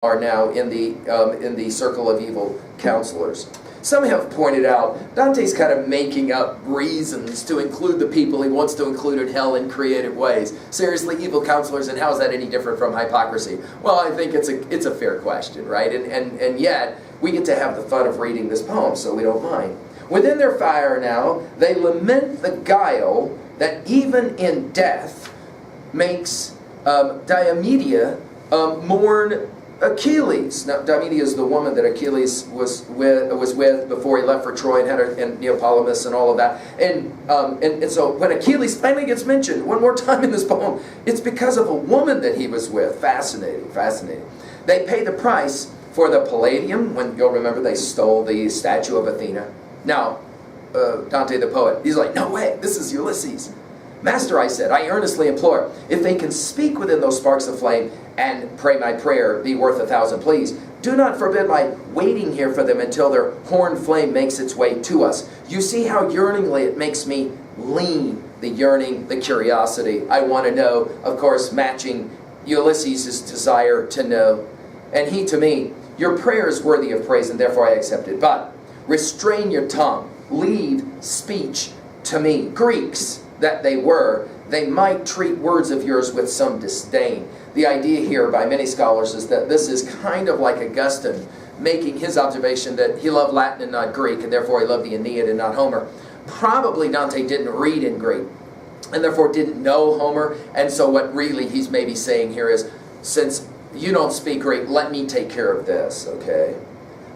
are now in the circle of evil counselors. Some have pointed out Dante's kind of making up reasons to include the people he wants to include in hell in creative ways. Seriously, evil counselors, and how is that any different from hypocrisy? Well, I think it's a fair question, right? And yet we get to have the fun of reading this poem, so we don't mind. Within their fire now, they lament the guile that even in death makes Diomede mourn Achilles. Now, Diomede is the woman that Achilles was with before he left for Troy and had her, and Neoptolemus and all of that. And so when Achilles finally gets mentioned one more time in this poem, it's because of a woman that he was with. Fascinating, fascinating. They pay the price for the Palladium, when you'll remember they stole the statue of Athena. Now, Dante the poet, he's like, no way, this is Ulysses. Master, I said, I earnestly implore, if they can speak within those sparks of flame, and pray my prayer be worth 1,000 pleas, do not forbid my waiting here for them until their horn flame makes its way to us. You see how yearningly it makes me lean, the yearning, the curiosity. I want to know, of course, matching Ulysses' desire to know. And he to me, your prayer is worthy of praise, and therefore I accept it. But restrain your tongue, leave speech to me. Greeks that they were, they might treat words of yours with some disdain. The idea here by many scholars is that this is kind of like Augustine making his observation that he loved Latin and not Greek, and therefore he loved the Aeneid and not Homer. Probably Dante didn't read in Greek, and therefore didn't know Homer, and so what really he's maybe saying here is, since you don't speak Greek, let me take care of this, okay?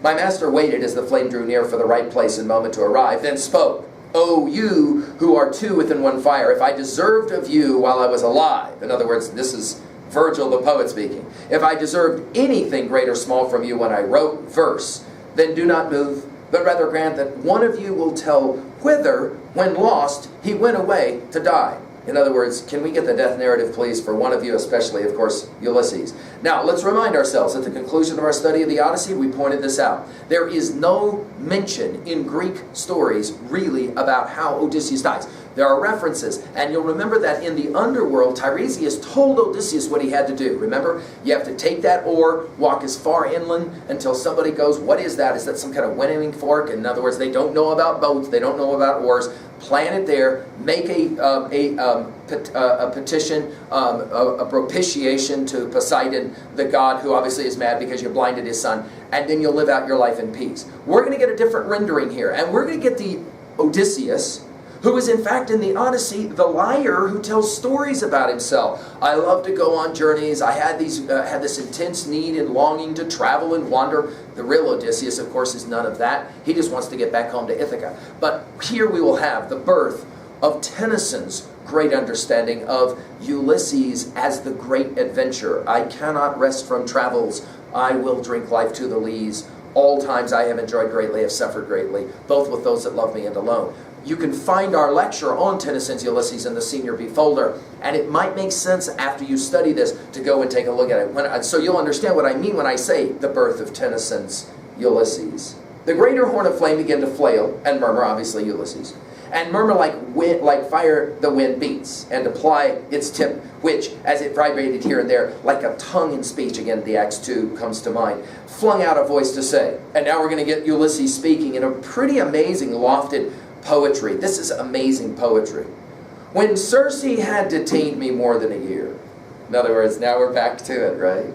My master waited as the flame drew near for the right place and moment to arrive, then spoke. Oh, you who are two within one fire, if I deserved of you while I was alive, in other words, this is Virgil the poet speaking, if I deserved anything great or small from you when I wrote verse, then do not move, but rather grant that one of you will tell whither, when lost, he went away to die. In other words, can we get the death narrative, please, for one of you, especially, of course, Ulysses. Now, let's remind ourselves, at the conclusion of our study of the Odyssey, we pointed this out. There is no mention in Greek stories, really, about how Odysseus dies. There are references, and you'll remember that in the underworld, Tiresias told Odysseus what he had to do. Remember, you have to take that oar, walk as far inland until somebody goes, what is that? Is that some kind of winnowing fork? In other words, they don't know about boats, they don't know about oars. Plant it there, make a petition, a propitiation to Poseidon, the god who obviously is mad because you blinded his son, and then you'll live out your life in peace. We're going to get a different rendering here, and we're going to get the Odysseus, who is in fact in the Odyssey the liar who tells stories about himself. I love to go on journeys. I had this intense need and longing to travel and wander. The real Odysseus, of course, is none of that. He just wants to get back home to Ithaca. But here we will have the birth of Tennyson's great understanding of Ulysses as the great adventure. I cannot rest from travels. I will drink life to the lees. All times I have enjoyed greatly, have suffered greatly, both with those that love me and alone. You can find our lecture on Tennyson's Ulysses in the Senior B folder, and it might make sense after you study this to go and take a look at it. So you'll understand what I mean when I say the birth of Tennyson's Ulysses. The greater horn of flame began to flail and murmur, obviously Ulysses, and murmur like wind, like fire the wind beats, and apply its tip, which, as it vibrated here and there, like a tongue in speech, again the Acts 2 comes to mind, flung out a voice to say. And now we're going to get Ulysses speaking in a pretty amazing, lofted poetry. This is amazing poetry. When Circe had detained me more than a year. In other words, now we're back to it, right?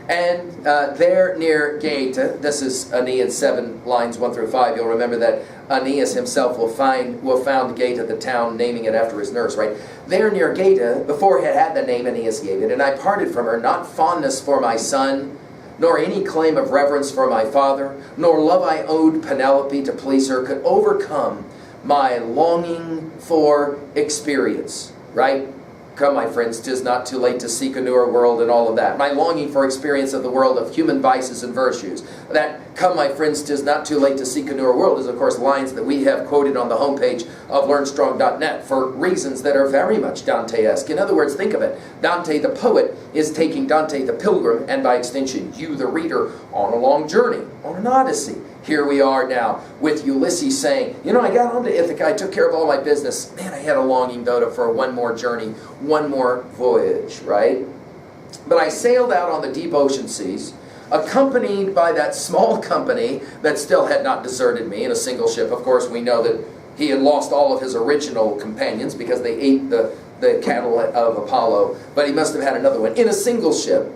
And there near Gaeta, this is Aeneid 7, lines 1 through 5. You'll remember that Aeneas himself will found Gaeta, the town, naming it after his nurse, right? There near Gaeta, before he had the name, Aeneas gave it, and I parted from her, not fondness for my son, nor any claim of reverence for my father, nor love I owed Penelope to please her, could overcome my longing for experience, right? Come, my friends, 'tis not too late to seek a newer world and all of that. My longing for experience of the world of human vices and virtues. That, come, my friends, 'tis not too late to seek a newer world is, of course, lines that we have quoted on the homepage of LearnStrong.net for reasons that are very much Dante-esque. In other words, think of it. Dante the poet is taking Dante the pilgrim, and by extension, you the reader, on a long journey, on an odyssey. Here we are now with Ulysses saying, you know, I got home to Ithaca, I took care of all my business. Man, I had a longing, though, for one more journey, one more voyage, right? But I sailed out on the deep ocean seas, accompanied by that small company that still had not deserted me in a single ship. Of course, we know that he had lost all of his original companions because they ate the cattle of Apollo, but he must have had another one. In a single ship,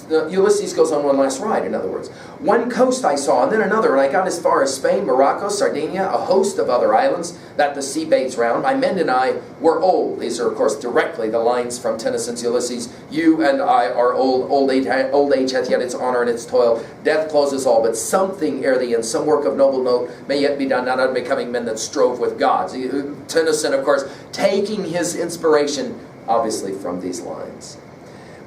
Ulysses goes on one last ride, in other words. One coast I saw, and then another, and I got as far as Spain, Morocco, Sardinia, a host of other islands that the sea bathes round. My men and I were old. These are, of course, directly the lines from Tennyson's Ulysses. You and I are old. Old age hath yet its honor and its toil. Death closes all, but something ere the end, some work of noble note may yet be done, not unbecoming men that strove with gods. Tennyson, of course, taking his inspiration, obviously, from these lines.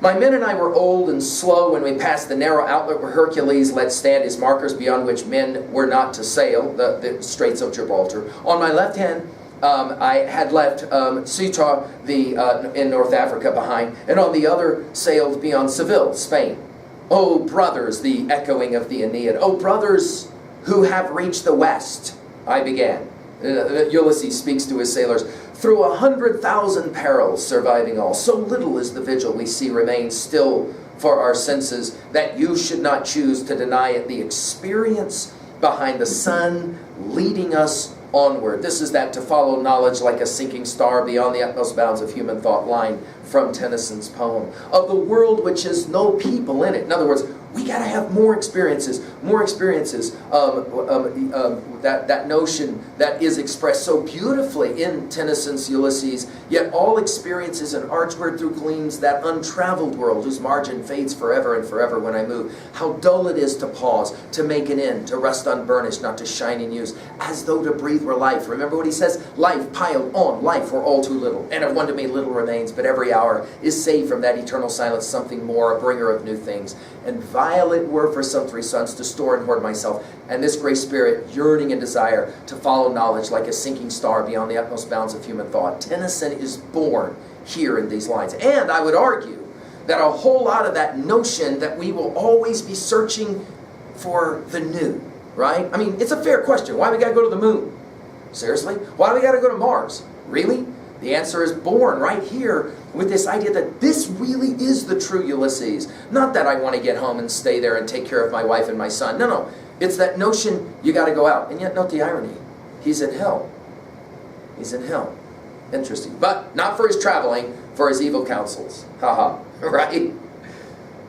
My men and I were old and slow when we passed the narrow outlet where Hercules let stand his markers beyond which men were not to sail, the Straits of Gibraltar. On my left hand, I had left Ceuta in North Africa behind, and on the other sailed beyond Seville, Spain. O brothers, the echoing of the Aeneid, O brothers who have reached the west, I began. Ulysses speaks to his sailors. Through 100,000 perils surviving all, so little is the vigil we see remains still for our senses, that you should not choose to deny it the experience behind the sun leading us onward. This is that to follow knowledge like a sinking star beyond the utmost bounds of human thought line from Tennyson's poem. Of the world which has no people in it. In other words, we got to have more experiences. That notion that is expressed so beautifully in Tennyson's Ulysses, yet all experiences and archward through gleams that untraveled world whose margin fades forever and forever when I move. How dull it is to pause, to make an end, to rest unburnished, not to shine in use, as though to breathe were life. Remember what he says? Life piled on life were all too little, and of one to me little remains, but every hour is saved from that eternal silence something more, a bringer of new things. And vile it were for some 3 sons to store and hoard myself, and this great spirit yearning and desire to follow knowledge like a sinking star beyond the utmost bounds of human thought. Tennyson is born here in these lines. And I would argue that a whole lot of that notion that we will always be searching for the new, right? I mean, it's a fair question. Why we got to go to the moon? Seriously? Why do we got to go to Mars? Really? The answer is born right here with this idea that this really is the true Ulysses. Not that I want to get home and stay there and take care of my wife and my son. No. It's that notion you got to go out. And yet note the irony. He's in hell. He's in hell. Interesting. But not for his traveling, for his evil counsels. Haha. Right?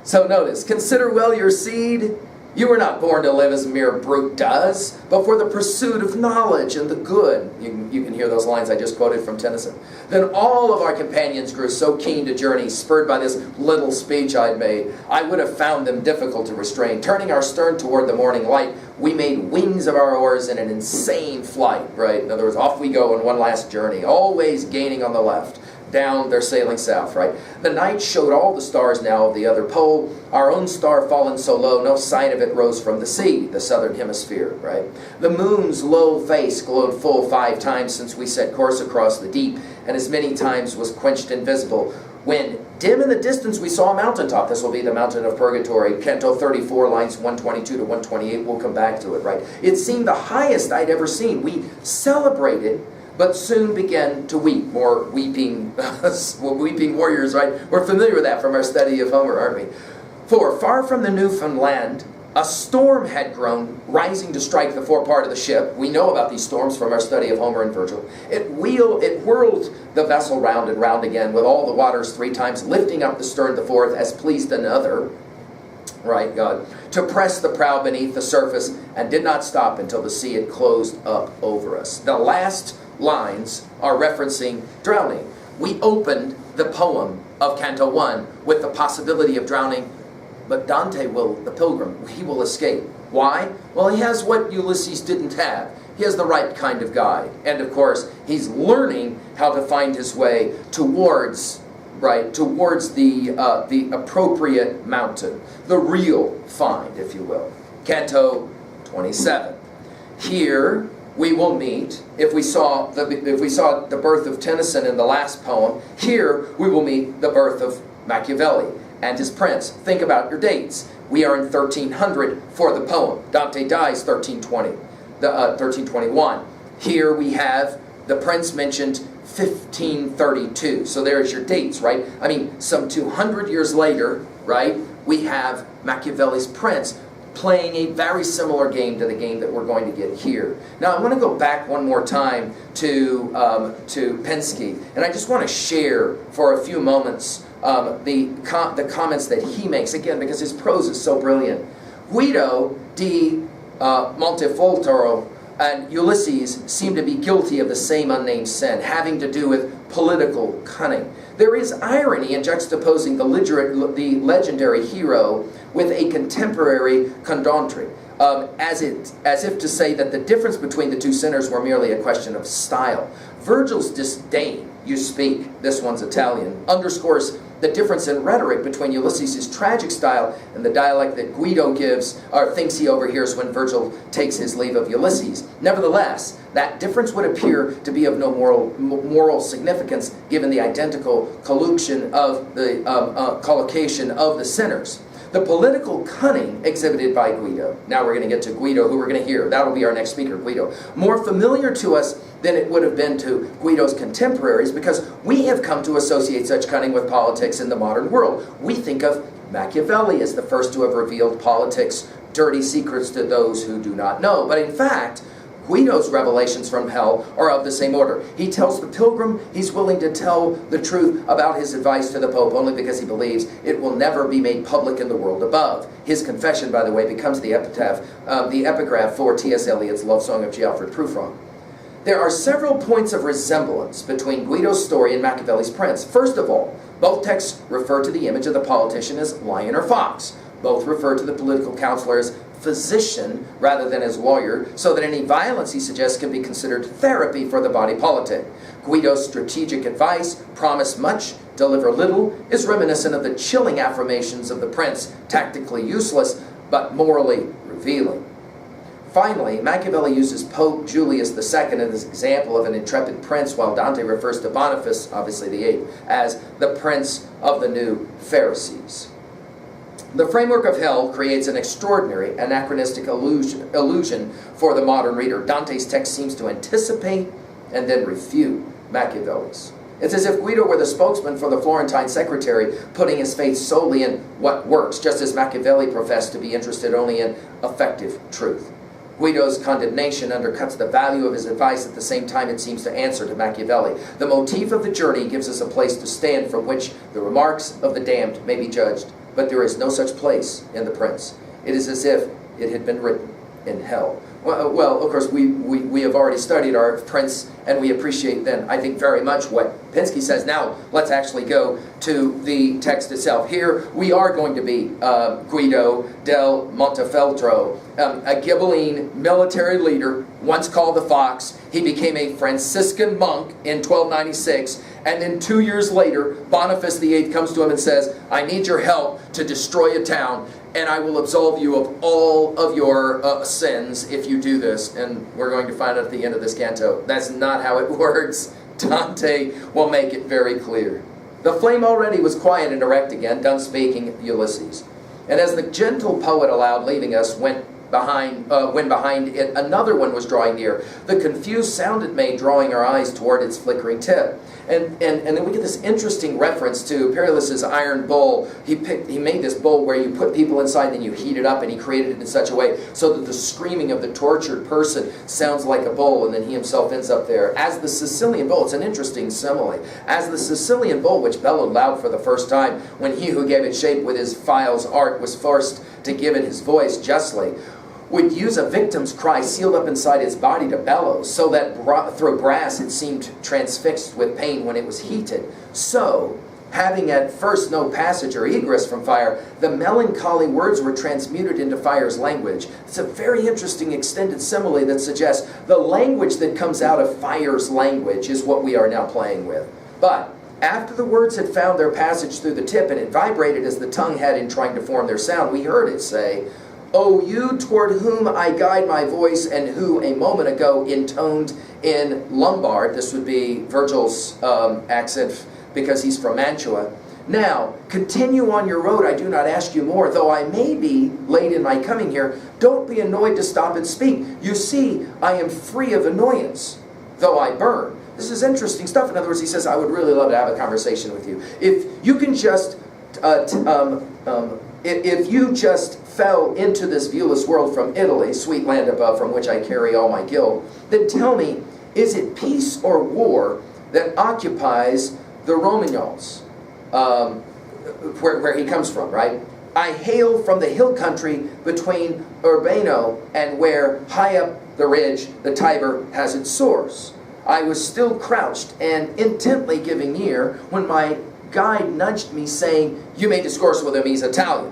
So notice, consider well your seed. You were not born to live as a mere brute does, but for the pursuit of knowledge and the good. You can hear those lines I just quoted from Tennyson. Then all of our companions grew so keen to journey, spurred by this little speech I'd made, I would have found them difficult to restrain. Turning our stern toward the morning light, we made wings of our oars in an insane flight, right? In other words, off we go on one last journey, always gaining on the left. Down, they're sailing south, right? The night showed all the stars now of the other pole. Our own star fallen so low, no sign of it rose from the sea, the southern hemisphere, right? The moon's low face glowed full 5 times since we set course across the deep, and as many times was quenched invisible. When dim in the distance we saw a mountaintop. This will be the mountain of Purgatory. Canto 34, lines 122 to 128. We'll come back to it, right? It seemed the highest I'd ever seen. We celebrated, but soon began to weep. More weeping, weeping warriors, right? We're familiar with that from our study of Homer, aren't we? For far from the Newfoundland, a storm had grown, rising to strike the forepart of the ship. We know about these storms from our study of Homer and Virgil. It whirled the vessel round and round again, with all the waters 3 times, lifting up the stern the 4th, as pleased another, right, God, to press the prow beneath the surface, and did not stop until the sea had closed up over us. The last lines are referencing drowning. We opened the poem of Canto 1 with the possibility of drowning, but Dante will, the pilgrim, he will escape. Why? Well, he has what Ulysses didn't have. He has the right kind of guide. And of course, he's learning how to find his way towards the appropriate mountain, the real find, if you will. Canto 27. Here we will meet, if we saw the birth of Tennyson in the last poem, here we will meet the birth of Machiavelli and his prince. Think about your dates. We are in 1300 for the poem. Dante dies 1321. Here we have the prince mentioned 1532. So there's your dates, right? I mean, some 200 years later, right? we have Machiavelli's Prince playing a very similar game to the game that we're going to get here. Now, I want to go back one more time to Pensky, and I just want to share for a few moments the comments that he makes, again, because his prose is so brilliant. Guido Del Montefeltro and Ulysses seem to be guilty of the same unnamed sin, having to do with political cunning. There is irony in juxtaposing the legendary hero with a contemporary condontry, as if to say that the difference between the two sinners were merely a question of style. Virgil's disdain, you speak, this one's Italian, underscores the difference in rhetoric between Ulysses' tragic style and the dialect that Guido gives, or thinks he overhears when Virgil takes his leave of Ulysses. Nevertheless, that difference would appear to be of no moral significance given the identical collocation of the sinners. The political cunning exhibited by Guido, now we're going to get to Guido, who we're going to hear, that'll be our next speaker, Guido, more familiar to us than it would have been to Guido's contemporaries, because we have come to associate such cunning with politics in the modern world. We think of Machiavelli as the first to have revealed politics' dirty secrets to those who do not know. But in fact, Guido's revelations from hell are of the same order. He tells the pilgrim he's willing to tell the truth about his advice to the Pope only because he believes it will never be made public in the world above. His confession, by the way, becomes the epigraph for T.S. Eliot's love song of Geoffrey Proufron. There are several points of resemblance between Guido's story and Machiavelli's Prince. First of all, both texts refer to the image of the politician as lion or fox. Both refer to the political counselor as physician rather than as lawyer, so that any violence he suggests can be considered therapy for the body politic. Guido's strategic advice, promise much, deliver little, is reminiscent of the chilling affirmations of the Prince, tactically useless, but morally revealing. Finally, Machiavelli uses Pope Julius II as an example of an intrepid prince, while Dante refers to Boniface, obviously the eighth, as the Prince of the New Pharisees. The framework of hell creates an extraordinary anachronistic illusion for the modern reader. Dante's text seems to anticipate and then refute Machiavelli's. It's as if Guido were the spokesman for the Florentine secretary, putting his faith solely in what works, just as Machiavelli professed to be interested only in effective truth. Guido's condemnation undercuts the value of his advice. At the same time, it seems to answer to Machiavelli. The motif of the journey gives us a place to stand from which the remarks of the damned may be judged. But there is no such place in the Prince. It is as if it had been written in hell. Well, of course, we have already studied our Prince, and we appreciate then, I think, very much what Pensky says. Now, let's actually go to the text itself. Here, we are going to be Guido del Montefeltro, a Ghibelline military leader, once called the Fox. He became a Franciscan monk in 1296, and then 2 years later, Boniface VIII comes to him and says, I need your help to destroy a town, and I will absolve you of all of your sins if you do this. And we're going to find out at the end of this canto, that's not how it works. Dante will make it very clear. The flame already was quiet and erect again, done speaking Ulysses. And as the gentle poet aloud, leaving us, when behind it another one was drawing near, the confused sound it made, drawing our eyes toward its flickering tip. And then we get this interesting reference to Perillus' iron bowl. He made this bowl where you put people inside and you heat it up, and he created it in such a way so that the screaming of the tortured person sounds like a bowl, and then he himself ends up there. As the Sicilian bowl, it's an interesting simile, as the Sicilian bowl which bellowed loud for the first time when he who gave it shape with his file's art was forced to give it his voice justly, would use a victim's cry sealed up inside its body to bellow, so that through brass it seemed transfixed with pain when it was heated. So, having at first no passage or egress from fire, the melancholy words were transmuted into fire's language. It's a very interesting extended simile that suggests the language that comes out of fire's language is what we are now playing with. But after the words had found their passage through the tip and it vibrated as the tongue had in trying to form their sound, we heard it say, O you toward whom I guide my voice, and who a moment ago intoned in Lombard, this would be Virgil's accent because he's from Mantua. Now, continue on your road, I do not ask you more, though I may be late in my coming here, don't be annoyed to stop and speak. You see, I am free of annoyance, though I burn. This is interesting stuff. In other words, he says, I would really love to have a conversation with you. If you can just if you just fell into this viewless world from Italy, sweet land above from which I carry all my guilt, then tell me, is it peace or war that occupies the Romagnols, where he comes from, right? I hail from the hill country between Urbano and where high up the ridge the Tiber has its source. I was still crouched and intently giving ear when my guide nudged me, saying, "You may discourse with him, he's Italian."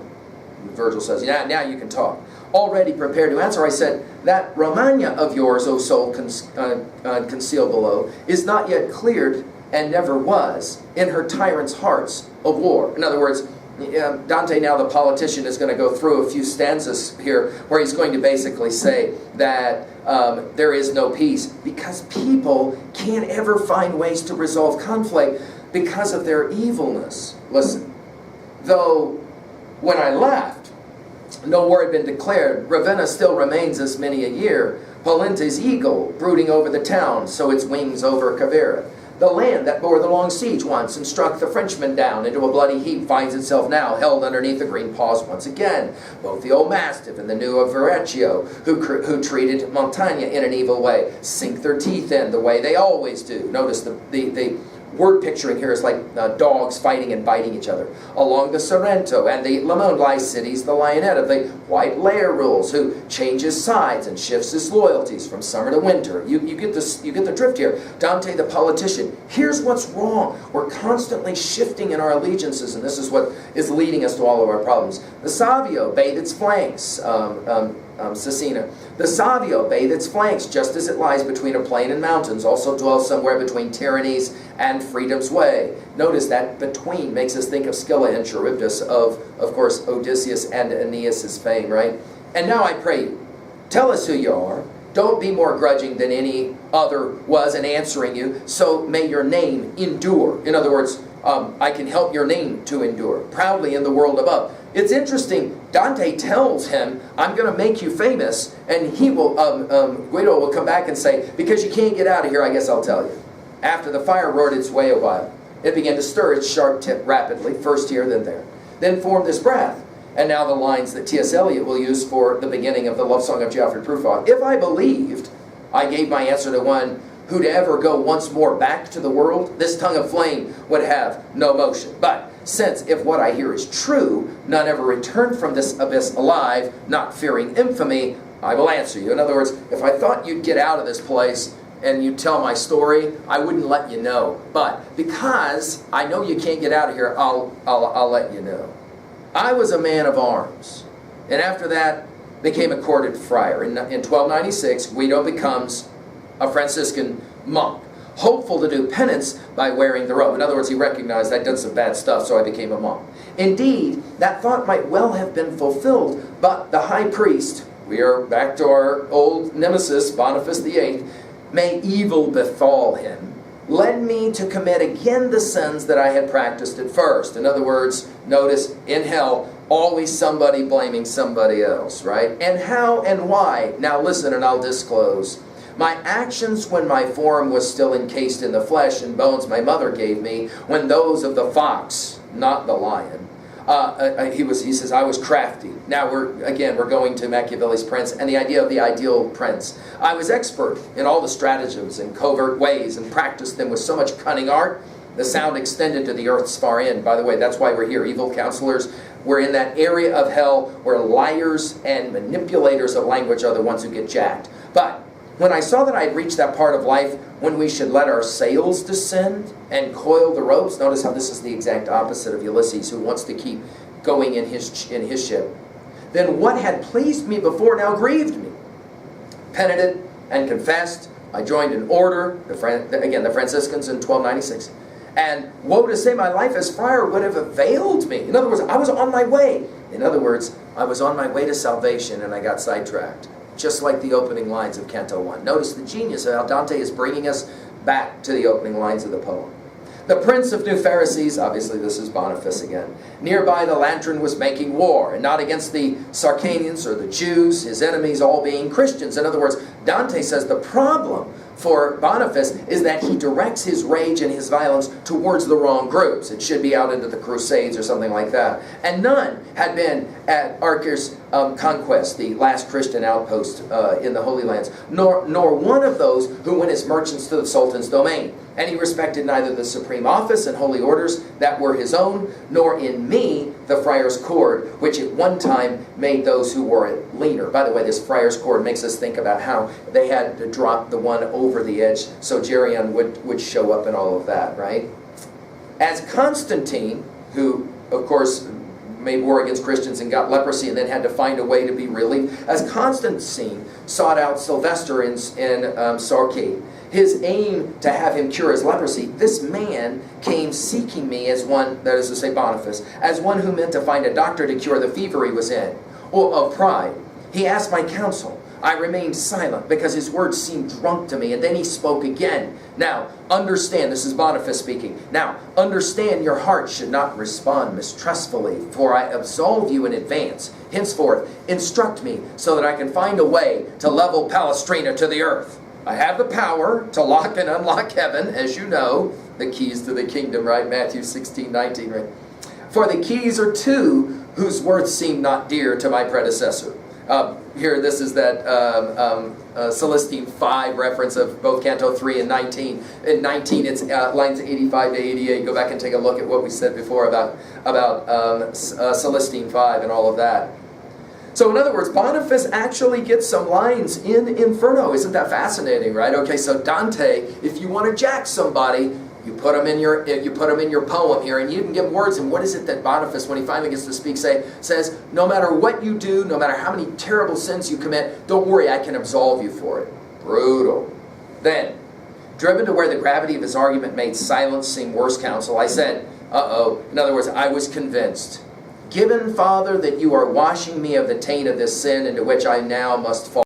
Virgil says, now you can talk. Already prepared to answer, I said, "That Romagna of yours, O soul concealed below, is not yet cleared and never was in her tyrants' hearts of war." In other words, Dante, now the politician, is going to go through a few stanzas here where he's going to basically say that there is no peace because people can't ever find ways to resolve conflict because of their evilness. Listen, though when I left, no war had been declared, Ravenna still remains as many a year, Polente's eagle brooding over the town, so its wings over Cavera. The land that bore the long siege once and struck the Frenchmen down into a bloody heap finds itself now held underneath the green paws once again. Both the old Mastiff and the new of Verrocchio, who treated Montaigne in an evil way, sink their teeth in the way they always do. Notice the word picturing here is like dogs fighting and biting each other. Along the Sorrento and the Lemon lie cities, the lionette of the white layer rules, who changes sides and shifts his loyalties from summer to winter. You get this, you get the drift here. Dante the politician. Here's what's wrong. We're constantly shifting in our allegiances, and this is what is leading us to all of our problems. The Savio bathe its flanks. Cecina. The Savio bathe its flanks just as it lies between a plain and mountains, also dwells somewhere between tyrannies and freedom's way. Notice that between makes us think of Scylla and Charybdis, of course, Odysseus and Aeneas' fame, right? And now I pray you, tell us who you are. Don't be more grudging than any other was in answering you, so may your name endure. In other words, I can help your name to endure proudly in the world above. It's interesting, Dante tells him, I'm going to make you famous, and he will, Guido will come back and say, because you can't get out of here, I guess I'll tell you. After the fire roared its way a while, it began to stir its sharp tip rapidly, first here, then there. Then formed this breath. And now the lines that T.S. Eliot will use for the beginning of the love song of Geoffrey Prufrock. If I believed, I gave my answer to one who'd ever go once more back to the world, this tongue of flame would have no motion. But since if what I hear is true, none ever returned from this abyss alive, not fearing infamy, I will answer you. In other words, if I thought you'd get out of this place and you'd tell my story, I wouldn't let you know. But because I know you can't get out of here, I'll let you know. I was a man of arms, and after that became a courted friar. In 1296, Guido becomes a Franciscan monk, hopeful to do penance by wearing the robe. In other words, he recognized I'd done some bad stuff, so I became a monk. Indeed, that thought might well have been fulfilled, but the high priest, we are back to our old nemesis, Boniface VIII, may evil befall him, led me to commit again the sins that I had practiced at first. In other words, notice, in hell, always somebody blaming somebody else, right? And how and why? Now listen and I'll disclose. My actions when my form was still encased in the flesh and bones my mother gave me, when those of the fox, not the lion. He says, I was crafty. Now we're going to Machiavelli's Prince and the idea of the ideal prince. I was expert in all the stratagems and covert ways and practiced them with so much cunning art, the sound extended to the earth's far end. By the way, that's why we're here, evil counselors. We're in that area of hell where liars and manipulators of language are the ones who get jacked. But when I saw that I had reached that part of life when we should let our sails descend and coil the ropes, notice how this is the exact opposite of Ulysses, who wants to keep going in his ship. Then what had pleased me before now grieved me. Penitent and confessed, I joined an order, the Franciscans in 1296. And woe to say my life as friar would have availed me. In other words, I was on my way. In other words, I was on my way to salvation and I got sidetracked. Just like the opening lines of Canto 1. Notice the genius of how Dante is bringing us back to the opening lines of the poem. The Prince of New Pharisees, obviously this is Boniface again. Nearby the lantern was making war, and not against the Saracenians or the Jews, his enemies all being Christians. In other words, Dante says the problem for Boniface is that he directs his rage and his violence towards the wrong groups. It should be out into the Crusades or something like that. And none had been at Acre's conquest, the last Christian outpost in the Holy Lands, nor one of those who went as merchants to the Sultan's domain. And he respected neither the supreme office and holy orders that were his own, nor in me the friar's cord, which at one time made those who wore it leaner. By the way, this friar's cord makes us think about how they had to drop the one over the edge so Geryon would show up and all of that, right? As Constantine, who, of course, made war against Christians and got leprosy and then had to find a way to be relieved, as Constantine sought out Sylvester in Sarki, his aim to have him cure his leprosy, this man came seeking me as one, that is to say Boniface, as one who meant to find a doctor to cure the fever he was in, or of pride. He asked my counsel. I remained silent because his words seemed drunk to me, and then he spoke again. Now, understand, this is Boniface speaking. Now, understand your heart should not respond mistrustfully, for I absolve you in advance. Henceforth, instruct me so that I can find a way to level Palestrina to the earth. I have the power to lock and unlock heaven, as you know, the keys to the kingdom, right? Matthew 16:19, right? For the keys are two whose worth seemed not dear to my predecessor. Here, this is that Celestine 5 reference of both Canto 3 and 19. In 19, it's lines 85 to 88. Go back and take a look at what we said before about Celestine 5 and all of that. So in other words, Boniface actually gets some lines in Inferno. Isn't that fascinating, right? Okay, so Dante, if you want to jack somebody, you put them in your poem here, and you can give words. And what is it that Boniface, when he finally gets to speak, says? No matter what you do, no matter how many terrible sins you commit, don't worry, I can absolve you for it. Brutal. Then, driven to where the gravity of his argument made silence seem worse counsel, I said, uh-oh. In other words, I was convinced. Given, Father, that you are washing me of the taint of this sin into which I now must fall.